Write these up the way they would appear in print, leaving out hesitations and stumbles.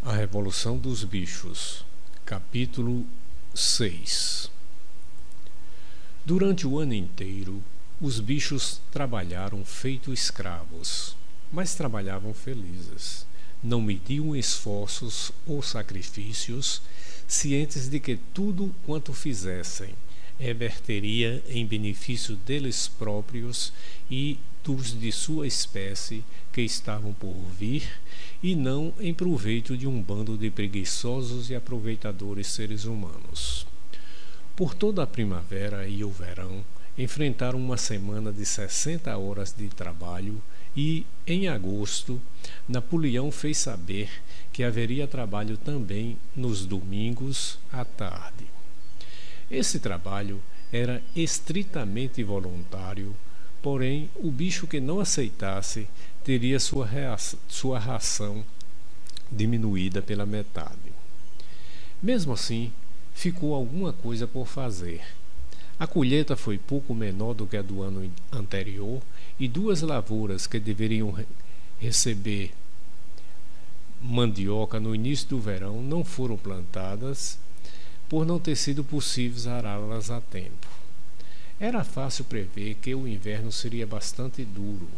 A Revolução dos Bichos, capítulo 6. Durante o ano inteiro, os bichos trabalharam feito escravos, mas trabalhavam felizes. Não mediam esforços ou sacrifícios, cientes de que tudo quanto fizessem reverteria em benefício deles próprios e dos de sua espécie que estavam por vir, e não em proveito de um bando de preguiçosos e aproveitadores seres humanos. Por toda a primavera e o verão, enfrentaram uma semana de 60 horas de trabalho e, em agosto, Napoleão fez saber que haveria trabalho também nos domingos à tarde. Esse trabalho era estritamente voluntário, porém o bicho que não aceitasse teria sua ração diminuída pela metade. Mesmo assim, ficou alguma coisa por fazer. A colheita foi pouco menor do que a do ano anterior e duas lavouras que deveriam receber mandioca no início do verão não foram plantadas por não ter sido possível ará-las a tempo. Era fácil prever que o inverno seria bastante duro.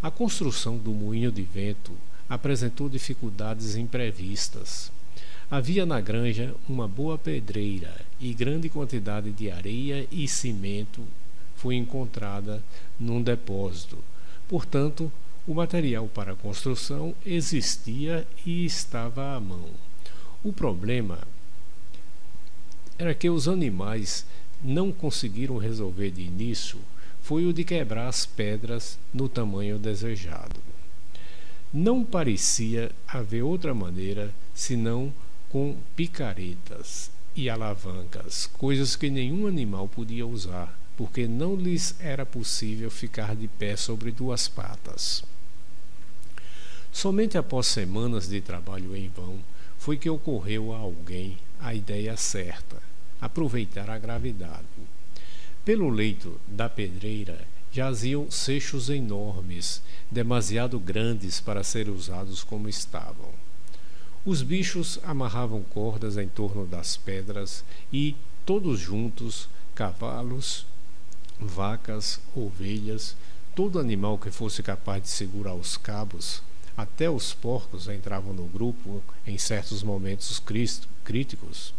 A construção do moinho de vento apresentou dificuldades imprevistas. Havia na granja uma boa pedreira e grande quantidade de areia e cimento foi encontrada num depósito. Portanto, o material para a construção existia e estava à mão. O problema era que os animais não conseguiram resolver de início foi o de quebrar as pedras no tamanho desejado. Não parecia haver outra maneira senão com picaretas e alavancas, coisas que nenhum animal podia usar, porque não lhes era possível ficar de pé sobre duas patas. Somente após semanas de trabalho em vão foi que ocorreu a alguém a ideia certa: aproveitar a gravidade. Pelo leito da pedreira jaziam seixos enormes, demasiado grandes para serem usados como estavam. Os bichos amarravam cordas em torno das pedras e, todos juntos, cavalos, vacas, ovelhas, todo animal que fosse capaz de segurar os cabos, até os porcos entravam no grupo em certos momentos críticos,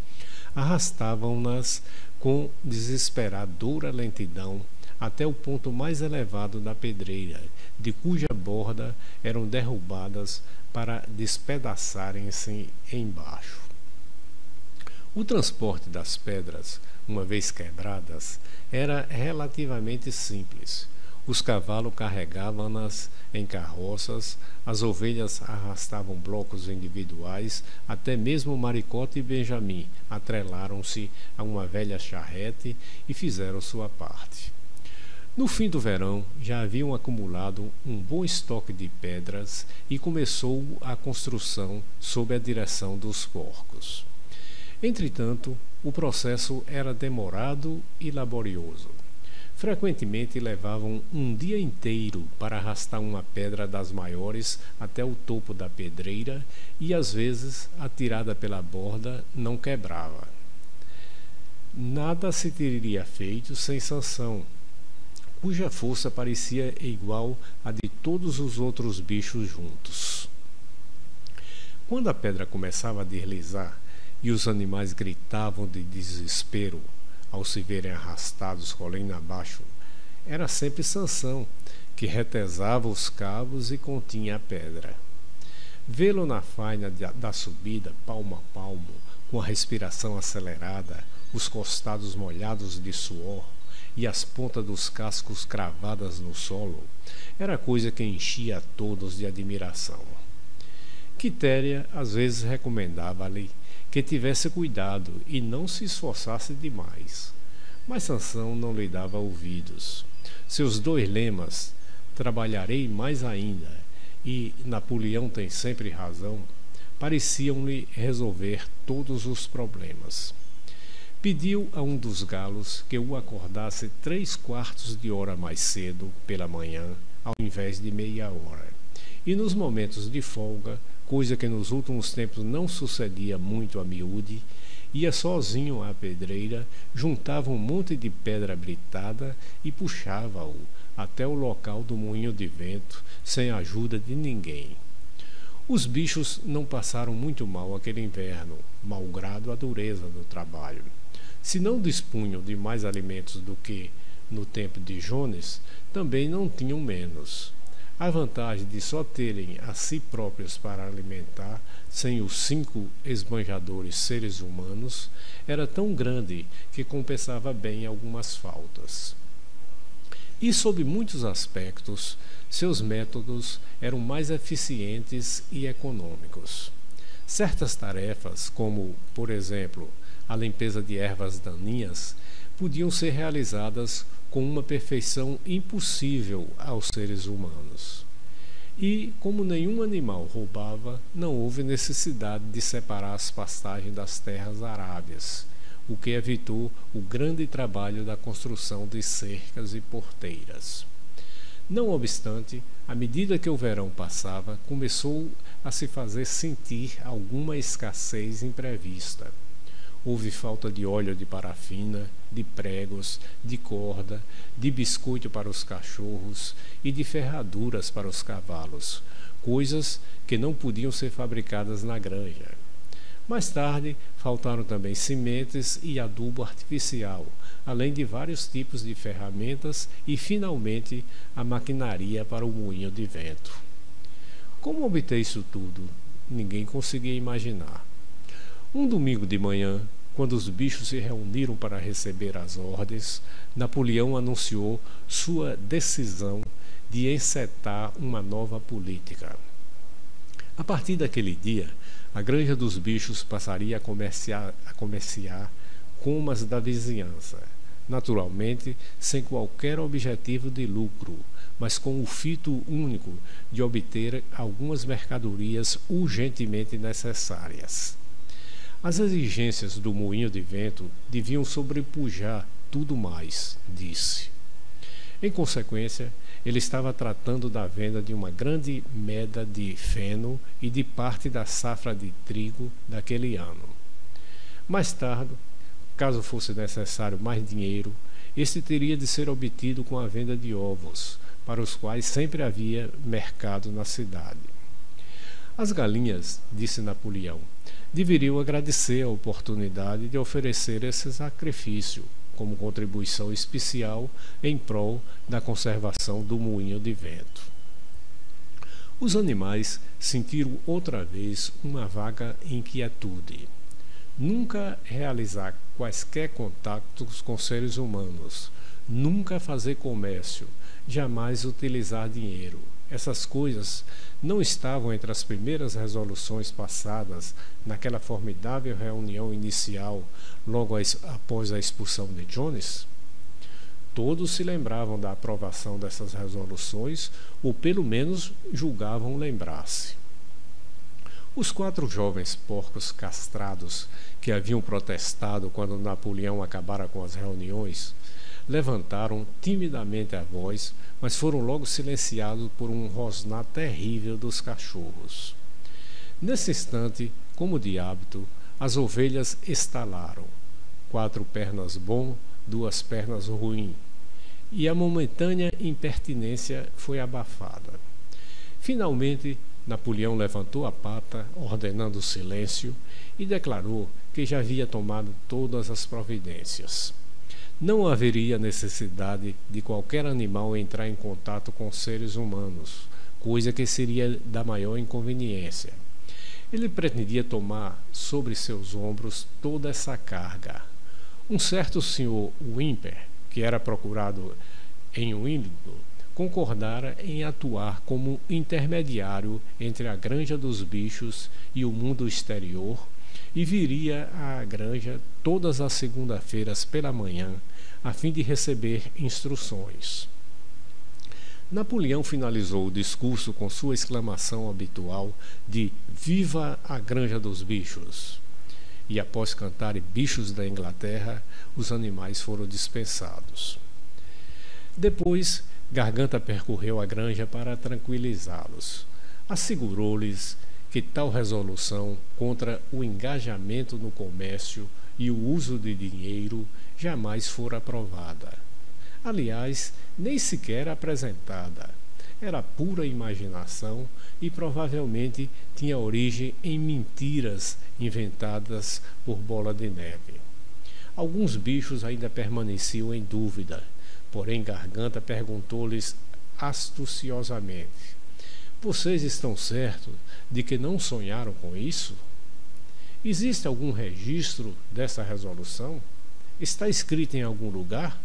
arrastavam-nas com desesperadora lentidão até o ponto mais elevado da pedreira, de cuja borda eram derrubadas para despedaçarem-se embaixo. O transporte das pedras, uma vez quebradas, era relativamente simples. Os cavalos carregavam-nas em carroças, as ovelhas arrastavam blocos individuais, até mesmo Maricote e Benjamin atrelaram-se a uma velha charrete e fizeram sua parte. No fim do verão, já haviam acumulado um bom estoque de pedras e começou a construção sob a direção dos porcos. Entretanto, o processo era demorado e laborioso. Frequentemente levavam um dia inteiro para arrastar uma pedra das maiores até o topo da pedreira e, às vezes, atirada pela borda, não quebrava. Nada se teria feito sem Sansão, cuja força parecia igual à de todos os outros bichos juntos. Quando a pedra começava a deslizar e os animais gritavam de desespero ao se verem arrastados colina abaixo, era sempre Sansão que retesava os cabos e continha a pedra. Vê-lo na faina da subida, palmo a palmo, com a respiração acelerada, os costados molhados de suor e as pontas dos cascos cravadas no solo, era coisa que enchia a todos de admiração. Quitéria às vezes recomendava-lhe que tivesse cuidado e não se esforçasse demais. Mas Sansão não lhe dava ouvidos. Seus dois lemas, trabalharei mais ainda, e Napoleão tem sempre razão, pareciam-lhe resolver todos os problemas. Pediu a um dos galos que o acordasse 3/4 de hora mais cedo pela manhã, ao invés de meia hora, e nos momentos de folga coisa que nos últimos tempos não sucedia muito a miúde, ia sozinho à pedreira, juntava um monte de pedra britada e puxava-o até o local do moinho de vento, sem a ajuda de ninguém. Os bichos não passaram muito mal aquele inverno, malgrado a dureza do trabalho. Se não dispunham de mais alimentos do que no tempo de Jones, também não tinham menos. A vantagem de só terem a si próprios para alimentar, sem os 5 esbanjadores seres humanos, era tão grande que compensava bem algumas faltas. E, sob muitos aspectos, seus métodos eram mais eficientes e econômicos. Certas tarefas, como, por exemplo, a limpeza de ervas daninhas, podiam ser realizadas com uma perfeição impossível aos seres humanos. E, como nenhum animal roubava, não houve necessidade de separar as pastagens das terras arábias, o que evitou o grande trabalho da construção de cercas e porteiras. Não obstante, à medida que o verão passava, começou a se fazer sentir alguma escassez imprevista. Houve falta de óleo de parafina, de pregos, de corda, de biscoito para os cachorros e de ferraduras para os cavalos, coisas que não podiam ser fabricadas na granja. Mais tarde, faltaram também sementes e adubo artificial, além de vários tipos de ferramentas e, finalmente, a maquinaria para o moinho de vento. Como obter isso tudo? Ninguém conseguia imaginar. Um domingo de manhã, quando os bichos se reuniram para receber as ordens, Napoleão anunciou sua decisão de encetar uma nova política. A partir daquele dia, a Granja dos Bichos passaria a comerciar com as da vizinhança, naturalmente sem qualquer objetivo de lucro, mas com o fito único de obter algumas mercadorias urgentemente necessárias. As exigências do moinho de vento deviam sobrepujar tudo mais, disse. Em consequência, ele estava tratando da venda de uma grande meda de feno e de parte da safra de trigo daquele ano. Mais tarde, caso fosse necessário mais dinheiro, este teria de ser obtido com a venda de ovos, para os quais sempre havia mercado na cidade. As galinhas, disse Napoleão, deveriam agradecer a oportunidade de oferecer esse sacrifício como contribuição especial em prol da conservação do moinho de vento. Os animais sentiram outra vez uma vaga inquietude. Nunca realizar quaisquer contatos com seres humanos, nunca fazer comércio, jamais utilizar dinheiro. Essas coisas não estavam entre as primeiras resoluções passadas naquela formidável reunião inicial logo após a expulsão de Jones? Todos se lembravam da aprovação dessas resoluções, ou pelo menos julgavam lembrar-se. Os 4 jovens porcos castrados que haviam protestado quando Napoleão acabara com as reuniões levantaram timidamente a voz, mas foram logo silenciados por um rosnar terrível dos cachorros. Nesse instante, como de hábito, as ovelhas estalaram. 4 pernas bom, 2 pernas ruim. E a momentânea impertinência foi abafada. Finalmente, Napoleão levantou a pata, ordenando silêncio, e declarou que já havia tomado todas as providências. Não haveria necessidade de qualquer animal entrar em contato com seres humanos, coisa que seria da maior inconveniência. Ele pretendia tomar sobre seus ombros toda essa carga. Um certo senhor Whymper, que era procurado em Wimbledon, concordara em atuar como intermediário entre a Granja dos Bichos e o mundo exterior, e viria à granja todas as segunda-feiras pela manhã, a fim de receber instruções. Napoleão finalizou o discurso com sua exclamação habitual de "Viva a Granja dos Bichos!" E após cantarem Bichos da Inglaterra, os animais foram dispensados. Depois, Garganta percorreu a granja para tranquilizá-los. Assegurou-lhes que tal resolução contra o engajamento no comércio e o uso de dinheiro jamais fora aprovada. Aliás, nem sequer apresentada. Era pura imaginação e provavelmente tinha origem em mentiras inventadas por Bola de Neve. Alguns bichos ainda permaneciam em dúvida, porém Garganta perguntou-lhes astuciosamente: vocês estão certos de que não sonharam com isso? Existe algum registro dessa resolução? Está escrita em algum lugar?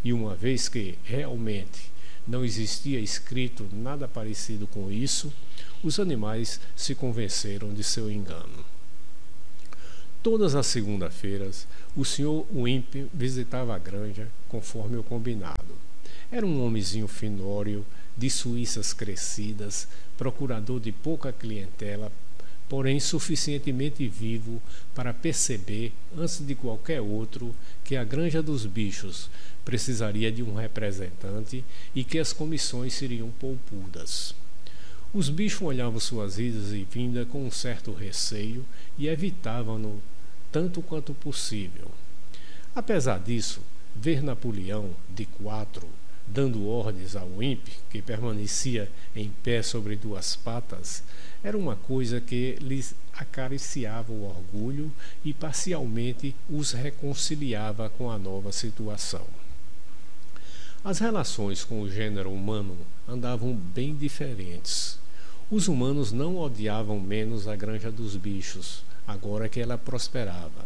E uma vez que realmente não existia escrito nada parecido com isso, os animais se convenceram de seu engano. Todas as segundas-feiras, o Sr. Wimp visitava a granja conforme o combinado. Era um homenzinho finório, de suíças crescidas, procurador de pouca clientela, porém suficientemente vivo para perceber, antes de qualquer outro, que a Granja dos Bichos precisaria de um representante e que as comissões seriam poupudas. Os bichos olhavam suas idas e vindas com um certo receio e evitavam-no tanto quanto possível. Apesar disso, ver Napoleão, de 4, dando ordens ao Wimp, que permanecia em pé sobre 2 patas, era uma coisa que lhes acariciava o orgulho e parcialmente os reconciliava com a nova situação. As relações com o gênero humano andavam bem diferentes. Os humanos não odiavam menos a Granja dos Bichos, agora que ela prosperava.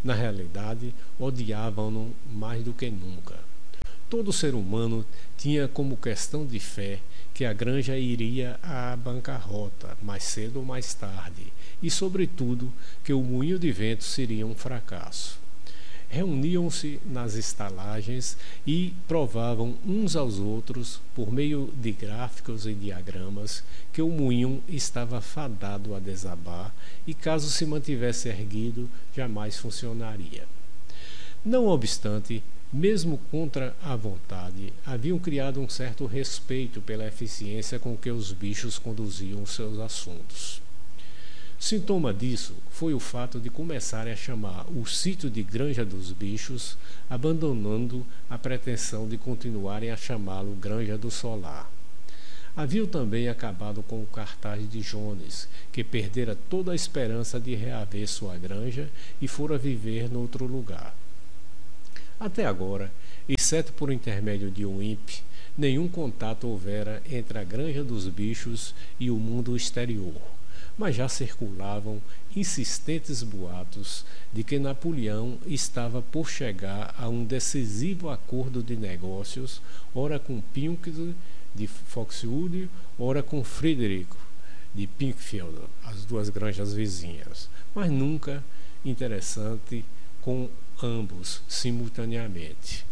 Na realidade, odiavam-no mais do que nunca. Todo ser humano tinha como questão de fé que a granja iria à bancarrota, mais cedo ou mais tarde, e, sobretudo, que o moinho de vento seria um fracasso. Reuniam-se nas estalagens e provavam uns aos outros, por meio de gráficos e diagramas, que o moinho estava fadado a desabar e, caso se mantivesse erguido, jamais funcionaria. Não obstante, mesmo contra a vontade, haviam criado um certo respeito pela eficiência com que os bichos conduziam seus assuntos. Sintoma disso foi o fato de começarem a chamar o sítio de Granja dos Bichos, abandonando a pretensão de continuarem a chamá-lo Granja do Solar. Haviam também acabado com o cartaz de Jones, que perdera toda a esperança de reaver sua granja e fora viver noutro lugar. Até agora, exceto por intermédio de um Wimp, nenhum contato houvera entre a Granja dos Bichos e o mundo exterior, mas já circulavam insistentes boatos de que Napoleão estava por chegar a um decisivo acordo de negócios, ora com Pinkwood de Foxwood, ora com Frederico de Pinkfield, as 2 granjas vizinhas, mas nunca interessante com ambos simultaneamente.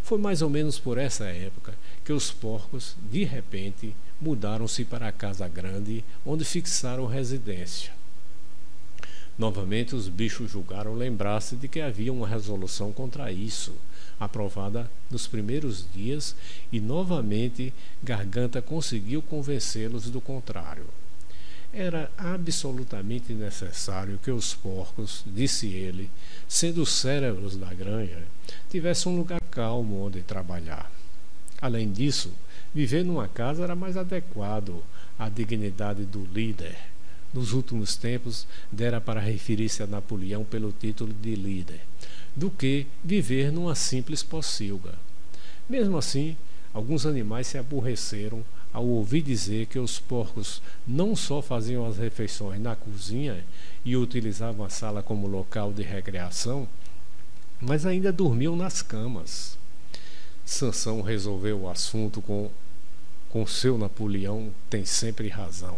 Foi mais ou menos por essa época que os porcos, de repente, mudaram-se para a Casa Grande, onde fixaram residência. Novamente os bichos julgaram lembrar-se de que havia uma resolução contra isso, aprovada nos primeiros dias, e novamente Garganta conseguiu convencê-los do contrário. Era absolutamente necessário que os porcos, disse ele, sendo os cérebros da granja, tivessem um lugar calmo onde trabalhar. Além disso, viver numa casa era mais adequado à dignidade do líder. Nos últimos tempos, dera para referir-se a Napoleão pelo título de líder, do que viver numa simples pocilga. Mesmo assim, alguns animais se aborreceram ao ouvir dizer que os porcos não só faziam as refeições na cozinha e utilizavam a sala como local de recreação, mas ainda dormiam nas camas. Sansão resolveu o assunto com seu Napoleão tem sempre razão.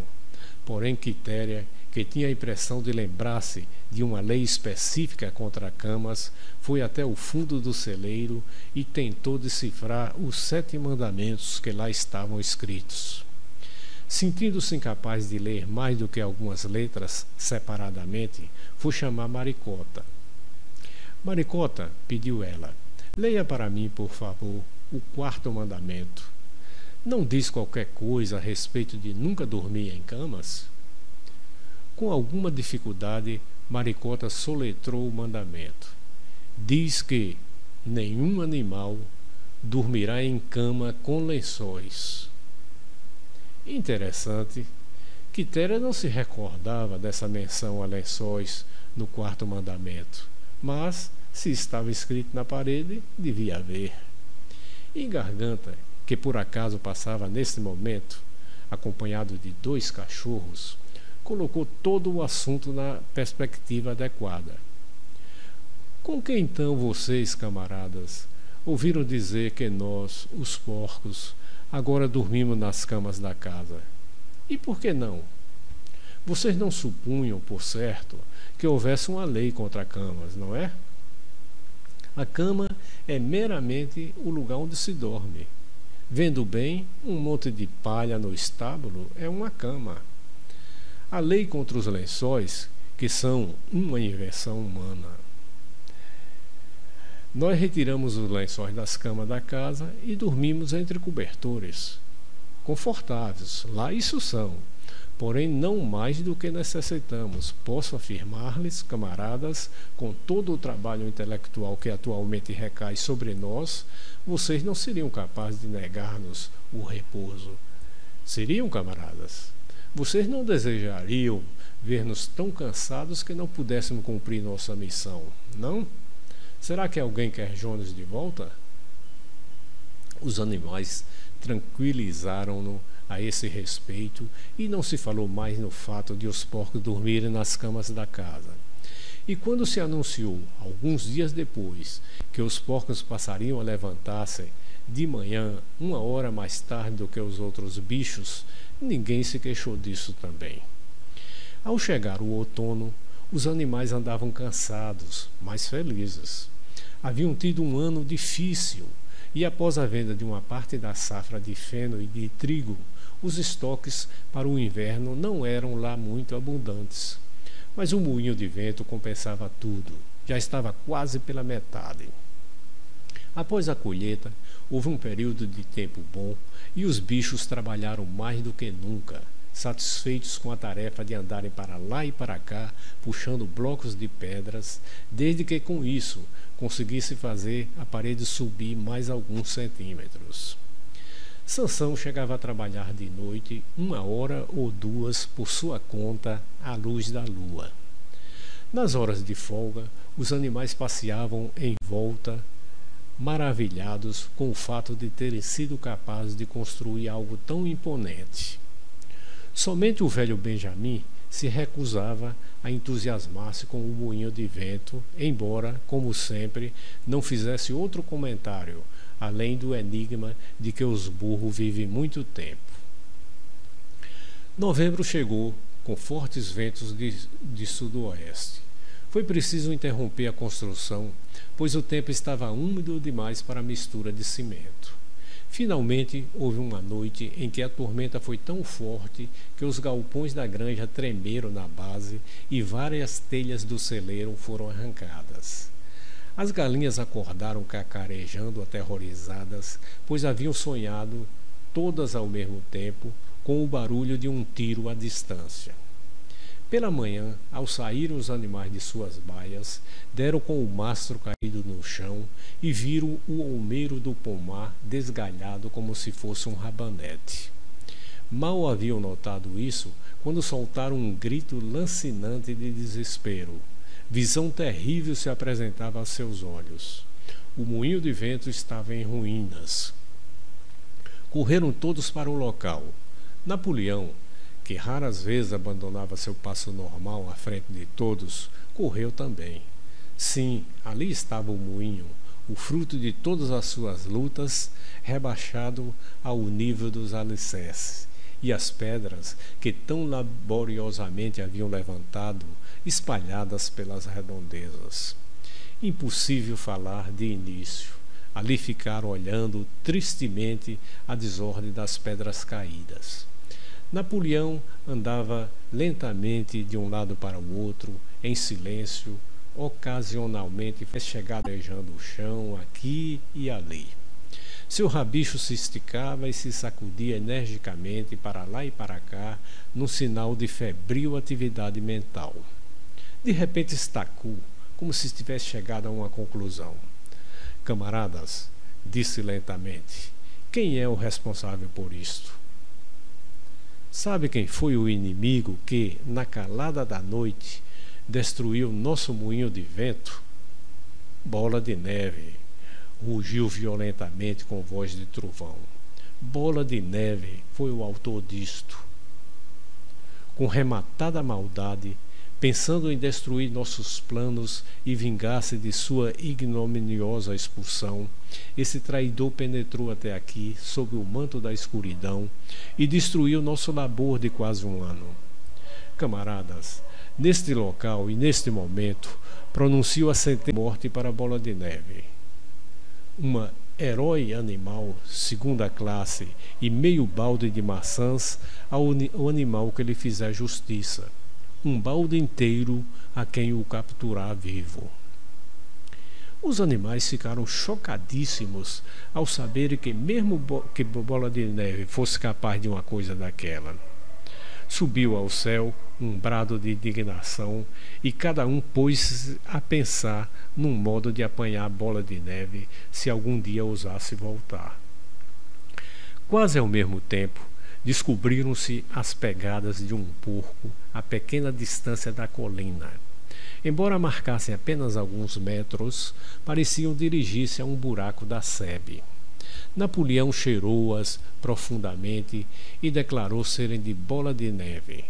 Porém, Quitéria, que tinha a impressão de lembrar-se de uma lei específica contra camas, foi até o fundo do celeiro e tentou decifrar os 7 mandamentos que lá estavam escritos. Sentindo-se incapaz de ler mais do que algumas letras separadamente, foi chamar Maricota. Maricota, pediu ela, leia para mim, por favor, o 4º mandamento. Não diz qualquer coisa a respeito de nunca dormir em camas? Com alguma dificuldade, Maricota soletrou o mandamento. Diz que nenhum animal dormirá em cama com lençóis. Interessante. Quitéria não se recordava dessa menção a lençóis no quarto mandamento, mas, se estava escrito na parede, devia haver. E Garganta, que por acaso passava nesse momento, acompanhado de 2 cachorros, colocou todo o assunto na perspectiva adequada. Com que então vocês, camaradas, ouviram dizer que nós, os porcos, agora dormimos nas camas da casa? E por que não? Vocês não supunham, por certo, que houvesse uma lei contra camas, não é? A cama é meramente o lugar onde se dorme. Vendo bem, um monte de palha no estábulo é uma cama. A lei contra os lençóis, que são uma invenção humana. Nós retiramos os lençóis das camas da casa e dormimos entre cobertores. Confortáveis, lá isso são, porém não mais do que necessitamos. Posso afirmar-lhes, camaradas, com todo o trabalho intelectual que atualmente recai sobre nós, vocês não seriam capazes de negar-nos o repouso. Seriam, camaradas? Vocês não desejariam ver-nos tão cansados que não pudéssemos cumprir nossa missão, não? Será que alguém quer Jones de volta? Os animais tranquilizaram-no a esse respeito e não se falou mais no fato de os porcos dormirem nas camas da casa. E quando se anunciou, alguns dias depois, que os porcos passariam a levantar-se de manhã 1 hora mais tarde do que os outros bichos, ninguém se queixou disso também. Ao chegar o outono, os animais andavam cansados, mas felizes. Haviam tido um ano difícil e, após a venda de uma parte da safra de feno e de trigo, os estoques para o inverno não eram lá muito abundantes. Mas o moinho de vento compensava tudo, já estava quase pela metade. Após a colheita, houve um período de tempo bom e os bichos trabalharam mais do que nunca, satisfeitos com a tarefa de andarem para lá e para cá, puxando blocos de pedras, desde que com isso conseguisse fazer a parede subir mais alguns centímetros. Sansão chegava a trabalhar de noite 1 hora ou 2 por sua conta à luz da lua. Nas horas de folga, os animais passeavam em volta, maravilhados com o fato de terem sido capazes de construir algo tão imponente. Somente o velho Benjamin se recusava a entusiasmar-se com o moinho de vento, embora, como sempre, não fizesse outro comentário, além do enigma de que os burros vivem muito tempo. Novembro chegou, com fortes ventos de sudoeste. Foi preciso interromper a construção, pois o tempo estava úmido demais para a mistura de cimento. Finalmente, houve uma noite em que a tormenta foi tão forte que os galpões da granja tremeram na base e várias telhas do celeiro foram arrancadas. As galinhas acordaram cacarejando aterrorizadas, pois haviam sonhado, todas ao mesmo tempo, com o barulho de um tiro à distância. Pela manhã, ao saírem os animais de suas baias, deram com o mastro caído no chão e viram o olmeiro do pomar desgalhado como se fosse um rabanete. Mal haviam notado isso quando soltaram um grito lancinante de desespero. Visão terrível se apresentava a seus olhos. O moinho de vento estava em ruínas. Correram todos para o local. Napoleão, que raras vezes abandonava seu passo normal à frente de todos, correu também. Sim, ali estava o moinho, o fruto de todas as suas lutas, rebaixado ao nível dos alicerces, e as pedras que tão laboriosamente haviam levantado, espalhadas pelas redondezas. Impossível falar de início. Ali ficaram olhando tristemente a desordem das pedras caídas. Napoleão andava lentamente de um lado para o outro, em silêncio, ocasionalmente chegando beijando o chão aqui e ali. Seu rabicho se esticava e se sacudia energicamente para lá e para cá, num sinal de febril atividade mental. De repente estacou, como se tivesse chegado a uma conclusão. Camaradas, disse lentamente, quem é o responsável por isto? Sabe quem foi o inimigo que, na calada da noite, destruiu nosso moinho de vento? Bola de Neve, rugiu violentamente com voz de trovão. Bola de Neve foi o autor disto. Com rematada maldade, pensando em destruir nossos planos e vingar-se de sua ignominiosa expulsão, esse traidor penetrou até aqui, sob o manto da escuridão, e destruiu nosso labor de quase um ano. Camaradas, neste local e neste momento, pronuncio a sentença de morte para a Bola de Neve. Uma herói animal, segunda classe, e meio balde de maçãs ao animal que lhe fizer justiça. Um balde inteiro a quem o capturar vivo. Os animais ficaram chocadíssimos ao saberem que mesmo que Bola de Neve fosse capaz de uma coisa daquela. Subiu ao céu um brado de indignação e cada um pôs-se a pensar num modo de apanhar a Bola de Neve se algum dia ousasse voltar. Quase ao mesmo tempo, descobriram-se as pegadas de um porco a pequena distância da colina. Embora marcassem apenas alguns metros, pareciam dirigir-se a um buraco da sebe. Napoleão cheirou-as profundamente e declarou serem de Bola de Neve.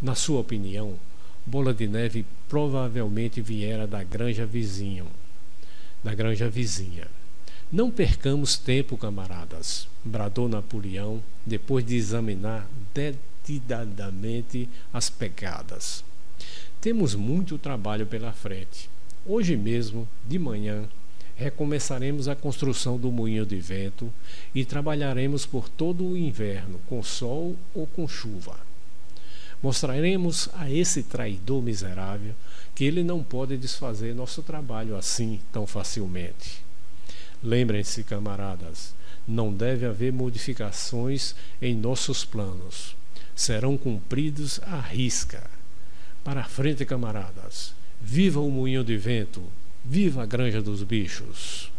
Na sua opinião, Bola de Neve provavelmente viera da granja vizinha. Não percamos tempo, camaradas, bradou Napoleão, depois de examinar detidamente as pegadas. Temos muito trabalho pela frente. Hoje mesmo, de manhã, recomeçaremos a construção do moinho de vento e trabalharemos por todo o inverno, com sol ou com chuva. Mostraremos a esse traidor miserável que ele não pode desfazer nosso trabalho assim tão facilmente. Lembrem-se, camaradas, não deve haver modificações em nossos planos. Serão cumpridos à risca. Para a frente, camaradas. Viva o moinho de vento! Viva a Granja dos Bichos!